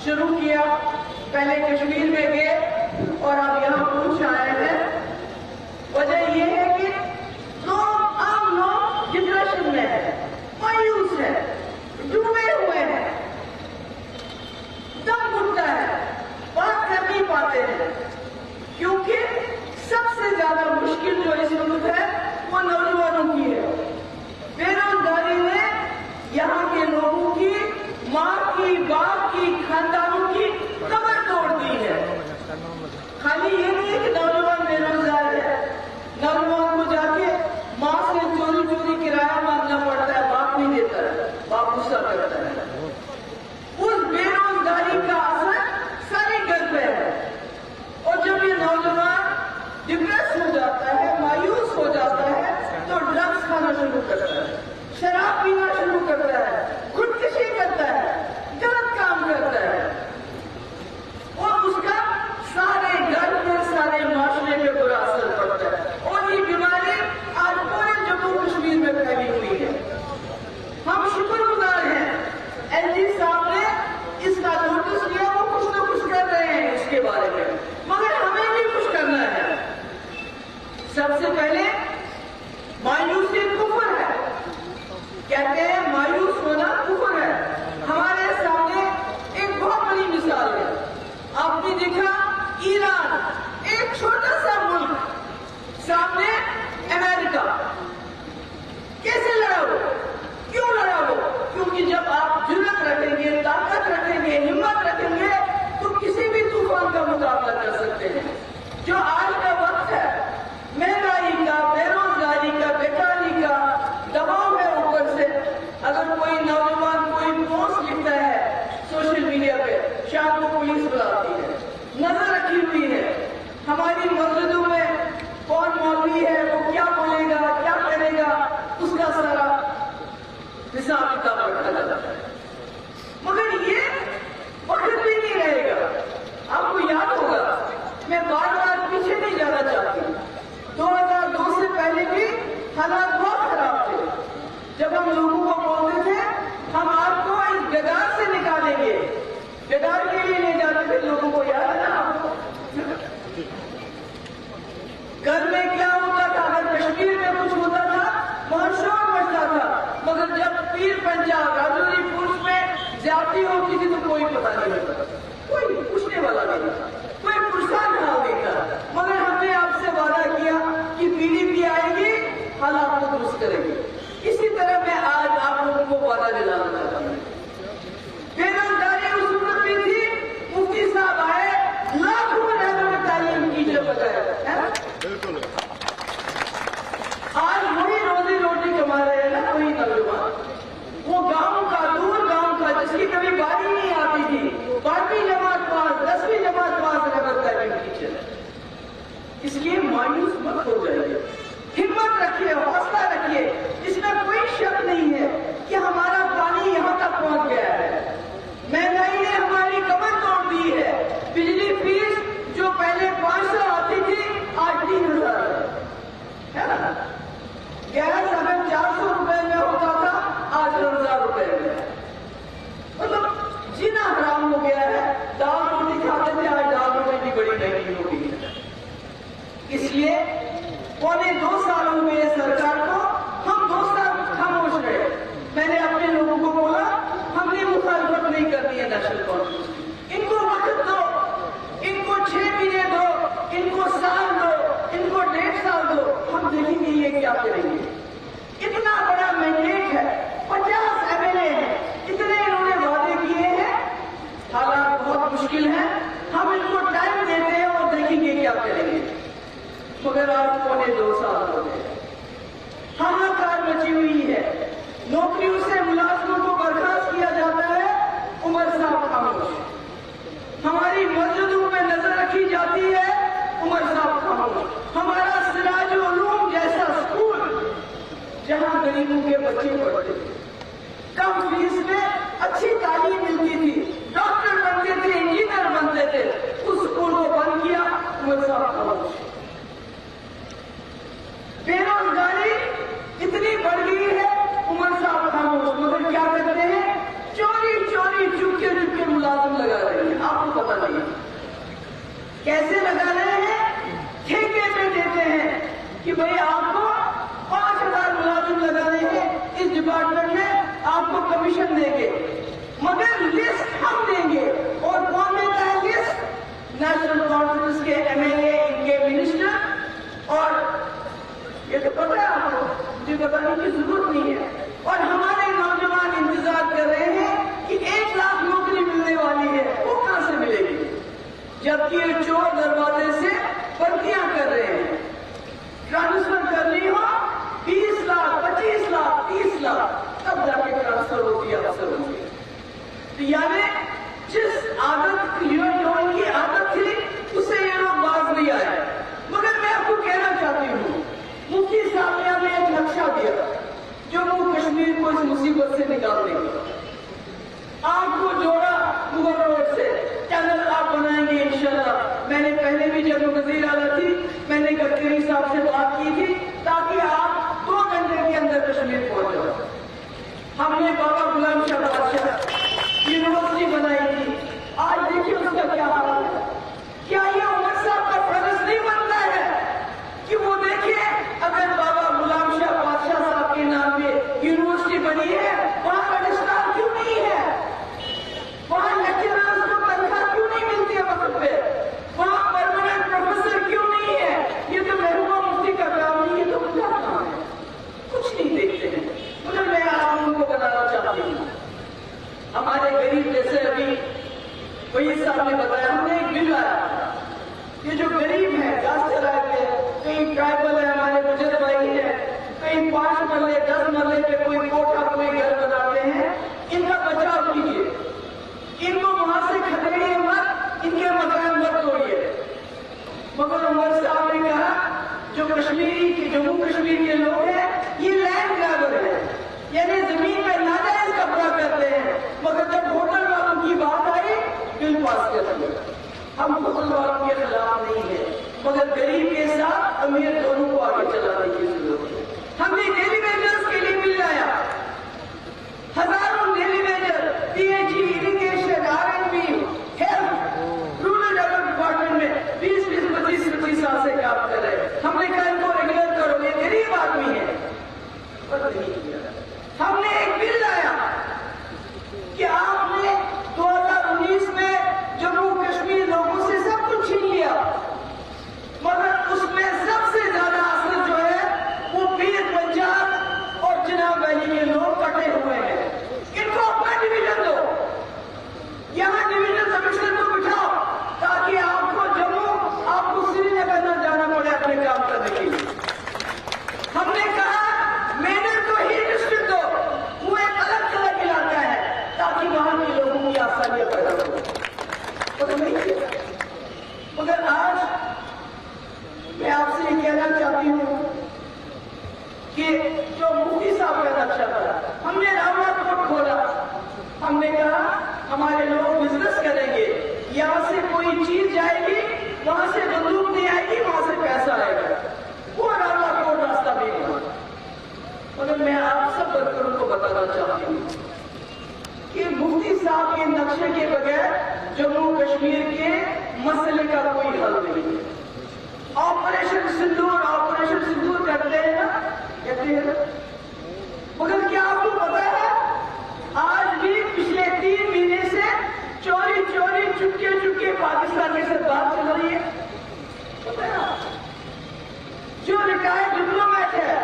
شروع کیا، پہلے کشمیر میں گئے اور اب یہاں پہنچ آئے ہیں۔ وجہ یہ ہے کہ عام لوگ ڈپریشن میں ہیں، مایوس ہیں، ڈوبے ہوئے ہیں، دم گھٹتا ہے، بات کر نہیں پاتے ہیں، کیونکہ سب سے زیادہ مشکل جو اس ملک ہے وہ نوجوانوں کی ہے۔ بے روزگاری نے یہاں کے لوگوں کی، ماں کی، باپ کی، خاندانوں کی کمر توڑ دی ہے۔ خالی یہ نہیں ہے کہ نوجوان بے روزگار ہے، نوجوان کو جا کے ماں سے چوری چوری کرایہ مانگنا پڑتا ہے، باپ نہیں دیتا ہے، باپ غصہ کرتا ہے۔ اس بے روزگاری کا اثر سارے گھر پہ ہے، اور جب یہ نوجوان ڈپریس ہو جاتا ہے، مایوس ہو جاتا ہے، تو ڈرگس کھانا شروع کرتا ہے، شراب پینا شروع کرتا ہے، خودکشی کرتا ہے، غلط کام کرتا ہے، اور اس کا سارے گھر پہ، سارے معاشرے پہ برا اثر پڑتا ہے، اور یہ بیماری آج پورے جموں کشمیر میں پھیلی ہوئی ہے۔ ہم شکر گزار ہیں ایل جی صاحب نے اس کا نوٹس لیا، وہ کچھ نہ کچھ کر رہے ہیں اس کے بارے میں، مگر ہمیں بھی کچھ کرنا ہے۔ سب سے پہلے مایوسی کفر ہے، کہتے ہیں مایوس ہونا کفر ہے۔ ہمارے سامنے ایک بہت بڑی مثال ہے، آپ نے دیکھا ایران، ایک چھوٹا سا ملک، سامنے امریکہ، کیسے لڑا وہ؟ کیوں لڑا وہ؟ کیونکہ جب آپ جرأت رکھیں گے، طاقت رکھیں گے، ہمت رکھیں گے، تو کسی بھی طوفان کا مقابلہ کر سکتے ہیں۔ جو آج کا وقت ہے، مہنگائی کا، بے روزگاری کا، بیکاری کا دباؤ ہے اوپر سے، اگر کوئی نوجوان کوئی پوسٹ لکھتا ہے سوشل میڈیا پہ، شام کو پولیس بلاتی ہے، نظر رکھی ہوئی ہے۔ ہماری مسجدوں میں کون مولوی ہے، وہ کیا بولے گا، کیا کرے گا، اس کا سارا حساب کتاب رکھا جاتا ہے، مگر یہ وقت بھی نہیں رہے گا۔ آپ کو یاد ہوگا، میں بار بار پیچھے نہیں جانا چاہتی، 2002 سے پہلے بھی حالات بہت خراب تھے، جب ہم لوگوں کو بولتے تھے ہم آپ کو اس گدار سے نکالیں گے، گدار کے لیے لے جاتے تھے لوگوں کو، یاد ہے نا آپ کو؟ گھر میں کیا ہوتا تھا، اگر کشمیر میں کچھ ہوتا تھا وہاں شور مچتا تھا، مگر جب پیر پنجاب، راجوری پولیس میں زیادتی ہوتی تھی تو کوئی پتہ نہیں ہوتا، کوئی پوچھنے والا نہیں تھا، کوئی پرسان حال نہیں تھا۔ مگر ہم نے آپ سے وعدہ کیا کہ PDP آئے گی، حالات کو درست کرے گی۔ اسی طرح میں آج آپ لوگوں کو وعدہ دلانا چاہتا ہوں۔ بے روزگاری اس صورت میں تھی، مفتی صاحب آئے، لاکھوں رہنوں میں تعلیم کیجیے بتایا، بالکل۔ آج وہی روزی روٹی کما رہے ہیں نا، وہی نوجوان، وہ گاؤں کا، دور گاؤں کا، جس کی کبھی باری نہیں آتی تھی، 12ویں جماعت پاس، 10ویں جماعت پاس رہبر تعلیم ٹیچر، اس لیے مایوس مت ہو جائیے، ہمت رکھیے، حوصلہ رکھیے۔ اس میں کوئی شک نہیں ہے کہ ہمارا پانی یہاں تک پہنچ گیا ہے، مہنگائی نے ہماری کمر توڑ دی ہے، بجلی فیس جو پہلے 500 آتی تھی آج 3000 ہے نا، گیس اگر 400 روپے میں ہوتا تھا آج 2000 روپے میں، مطلب جینا حرام ہو گیا ہے۔ دال روٹی کھاتے تھے، آج دال روٹی بھی بڑی مہنگی ہو گئی ہے۔ اس لیے 2.25 سالوں میں اس سرکار کو ہم 2 سال خاموش رہے۔ میں نے اپنے لوگوں کو بولا ہم نے مخالفت نہیں کرنی ہے نیشنل کانفرنس کی، ان کو وقت دو، ان کو 6 مہینے دو، ان کو سال دو، ان کو 1.5 سال دو، ہم دیکھیں گے یہ کیا کریں گے۔ اتنا بڑا مینڈیٹ ہے، 50 MLA ہیں، اتنے انہوں نے وعدے کیے ہیں، حالات بہت مشکل ہیں، ہم ان کو ٹائم دیتے ہیں اور دیکھیں گے کیا کریں گے۔ مگر آج 2.25 سال ہو گئے، ہاہاکار مچی ہوئی ہے، نوکریوں سے ملازموں کو برخاست کیا جاتا ہے، عمر صاحب خاموش، ہماری مسجدوں میں نظر رکھی جاتی ہے، عمر صاحب خاموش، ہمارا سراج العلوم جیسا اسکول جہاں غریبوں کے بچے پڑھتے تھے، کم فیس میں اچھی تعلیم ملتی تھی، ڈاکٹر بنتے تھے، انجینئر بنتے تھے، اس اسکول کو بند کیا، عمر صاحب خاموش۔ بے روزگاری اتنی بڑھ گئی ہے، عمر صاحب خاموش، مگر کیا کرتے ہیں، چوری چوری چپکے چپکے ملازم لگا رہے ہیں۔ कैसे लगा रहे हैं? ठेके पे देते हैं कि भाई आपको 5,000 मुलाजिम लगाने हैं इस डिपार्टमेंट में, आपको कमीशन देंगे, मगर लिस्ट हम देंगे। और कौन देता है लिस्ट? नेशनल कॉन्फ्रेंस के MLA, इनके मिनिस्टर। और ये तो पता है आपको, मुझे बताने की जरूरत नहीं है। और हमारे नौजवान इंतजार कर रहे हैं कि 1 लाख नौकरी मिलने वाली है, वो कहां से मिलेगी? जबकि ये चोर दरवाजे से भर्तियां कर रहे हैं। ट्रांसफर करनी हो 20 लाख, 25 लाख, 30 लाख, तब जाके ट्रांसफर होती है अफसरों की। तो यानी जिस आदत यूनियन की आदत थी, उससे ये लोग बाज नहीं आए। मगर मैं आपको कहना चाहती हूँ, मुफ्ती साहब ने हमें एक नक्शा दिया जम्मू कश्मीर को इस मुसीबत से निकालने का। आपको जोड़ा मुगल रोड से, चैनल आप बनाएंगे इंशाल्लाह। मैंने पहले भी जब वजीर आला थी, मैंने गडकरी साहब से बात की थी ताकि आप 2 घंटे के अंदर कश्मीर पहुंच जाओ। हमने बाबा गुलाम शाह बादशाह यूनिवर्सिटी बनाई थी, आज देखिए उसका क्या हाल है। क्या ये उमर साहब का फर्ज नहीं बनता है कि वो देखे अगर बाबा गुलाम शाह बादशाह साहब के नाम पे यूनिवर्सिटी बनी है, वहां रजिस्ट्रार क्यों नहीं है? वहां लेक्चरर्स को तनख्वाह क्यों नहीं मिलती है वक्त पे? वहां परमानेंट प्रोफेसर क्यों नहीं है? ये तो महबूबा मुफ्ती का काम नहीं, ये तो उनका काम है। कुछ नहीं देखते हैं। मगर मैं आप उनको बताना चाहती हूँ, हमारे गरीब जैसे अभी वही साहब ने बताया, हमने एक बिल लाया। ये जो गरीब है, गैस चलाते हैं, कहीं ट्राइबल है, हमारे गुजर भाई है, कहीं 5 मरले 10 मरले पे कोई कोठा कोई घर बनाते हैं, इनका बचाव कीजिए, इनको वहां से खदेड़िए मत, इनके मकान मत तोड़िए। मगर उमर साहब ने कहा जो कश्मीरी के जम्मू कश्मीर के लोग हैं, ये लैंड ग्रैबर है, यानी जमीन में नाजायज कब्जा करते हैं। मगर जब होटल वालों की बात आई, बिल पास कर दिया। हम होटल वालों के खिलाफ नहीं है, मगर गरीब के साथ अमीर दोनों को आगे चलाने की जरूरत है। हमने डेली वेजर्स के लिए बिल लाया, हजारों daily Vaser, PHE, irrigation, R&B, health, rural development department में 20-25 साल से काम कर रहे हैं। हमने कहा इनको रेगुलर करो, ये गरीब आदमी है, पर नहीं किया। हमने एक बिल लाया कि आपने 2019 में जम्मू कश्मीर लोगों से सब कुछ छीन लिया, मगर उसमें सबसे ज्यादा असर जो है वो पीर पंजाब और चिनाब वैली के लोग कटे हुए हैं। इनको अपना डिवीजन दो, यहाँ डिवीजन कमिश्नर को बिठाओ ताकि आपको श्रीनगर न जाना पड़े अपने काम करने के लिए। हमने कहा मैंने तो ही डिस्ट्रिक्ट दो, वो एक अलग तरह इलाका है ताकि वहां के लोगों की आसानियां पैदा हो। तो नहीं किया। मगर आज मैं आपसे ये कहना चाहती हूँ कि जो मुफ्ती साहब का नक्शा था, हमने रावला कोर्ट खोला, हमने कहा हमारे लोग बिजनेस करेंगे, यहाँ से कोई चीज जाएगी, वहां से बंदूक नहीं आएगी, वहां से पैसा आएगा, वो रावला कोर्ट रास्ता भी बना। मगर मैं आप सब वर्करों को बताना चाहती हूँ कि मुफ्ती साहब के नक्शे के बगैर जम्मू कश्मीर के मसले का कोई हल नहीं है। ऑपरेशन सिंदूर करते हैं ना, कहते हैं, मगर क्या आपको पता है आज भी पिछले 3 महीने से चोरी चुपके पाकिस्तान के साथ बात चल रही है? पता है ना? जो रिटायर्ड डिप्लोमेट है,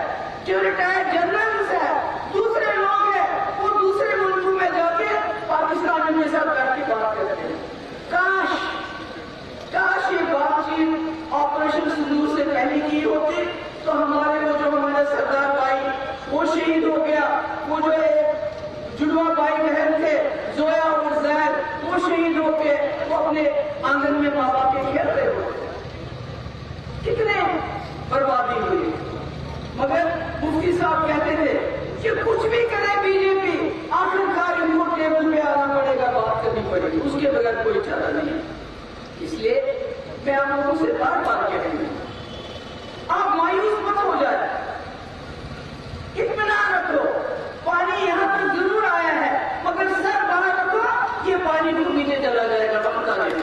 जो रिटायर्ड जनरल्स है, दूसरे लोग हैं, वो दूसरे मुल्कों में जाके पाकिस्तान के साथ बैठ के बात करते हैं। काश ये बातचीत ऑपरेशन सिंदूर से पहले की होती तो हमारे सरदार भाई वो शहीद हो गया, वो जो जुड़वा भाई बहन थे जोया और जैद, वो शहीद हो के वो अपने आंगन में माँ बाप के खेल रहे होते, कितने बर्बादी हुई। मगर मुफ्ती साहब कहते थे कि कुछ भी करे बीजेपी, आखिरकार इनको टेबल पे आना पड़ेगा, बात करनी पड़ेगी, उसके बगैर कोई चारा नहीं है। इसलिए मैं आप लोगों से बार बार कह रही हूं, आप मायूस मत हो जाए, इत्मीनान रखो, पानी यहां तक जरूर आया है, मगर सर बाहर रखो, ये पानी भी नीचे चला जाएगा, पता नहीं।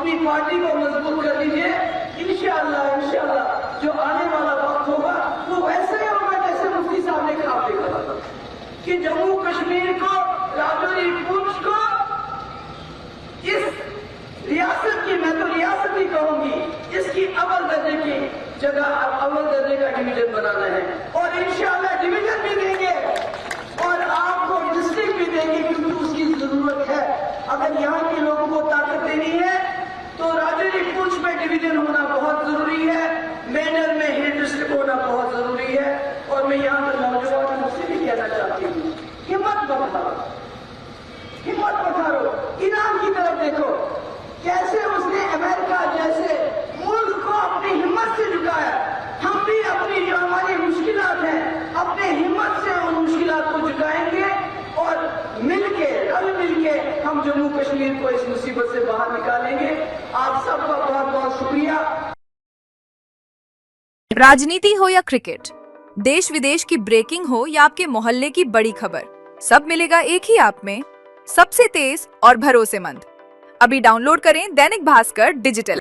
अपनी पार्टी को मजबूत कर लीजिए। इंशाअल्लाह जो आने वाला वक्त होगा वो वैसे ही होगा जैसे मुफ्ती साहब ने ख्वाब देखा था कि जम्मू कश्मीर को, राजौरी, पुंछ को, इस रियासत की, मैं तो रियासत ही कहूंगी, इसकी अव्वल दर्जे की जगह, अव्वल दर्जे का डिवीजन बनाना है और इंशाअल्लाह डिवीजन भी देंगे और आपको डिस्ट्रिक्ट भी देंगे क्योंकि उसकी जरूरत है। अगर यहाँ के लोगों को ताकत देनी है तो राजौरी, पुंछ में डिवीजन होना बहुत जरूरी है, मेडल में हिल डिस्ट्रिक्ट होना बहुत जरूरी है। और मैं यहाँ के नौजवानों से भी कहना चाहती हूँ, हिम्मत बढ़ाओ, हिम्मत बढ़ाओ, ईरान की तरफ देखो कैसे उसने अमेरिका जैसे मुल्क को अपनी हिम्मत से झुकाया। हम भी अपनी जो हमारी मुश्किलात हैं अपने हिम्मत से उन मुश्किलात को झुकाएंगे और मिलके, रल मिलके हम जम्मू कश्मीर को इस मुसीबत से बाहर निकालेंगे। आप सबका बहुत बहुत शुक्रिया। राजनीति हो या क्रिकेट, देश विदेश की ब्रेकिंग हो या आपके मोहल्ले की बड़ी खबर, सब मिलेगा एक ही ऐप में, सबसे तेज और भरोसेमंद। अभी डाउनलोड करें दैनिक भास्कर डिजिटल।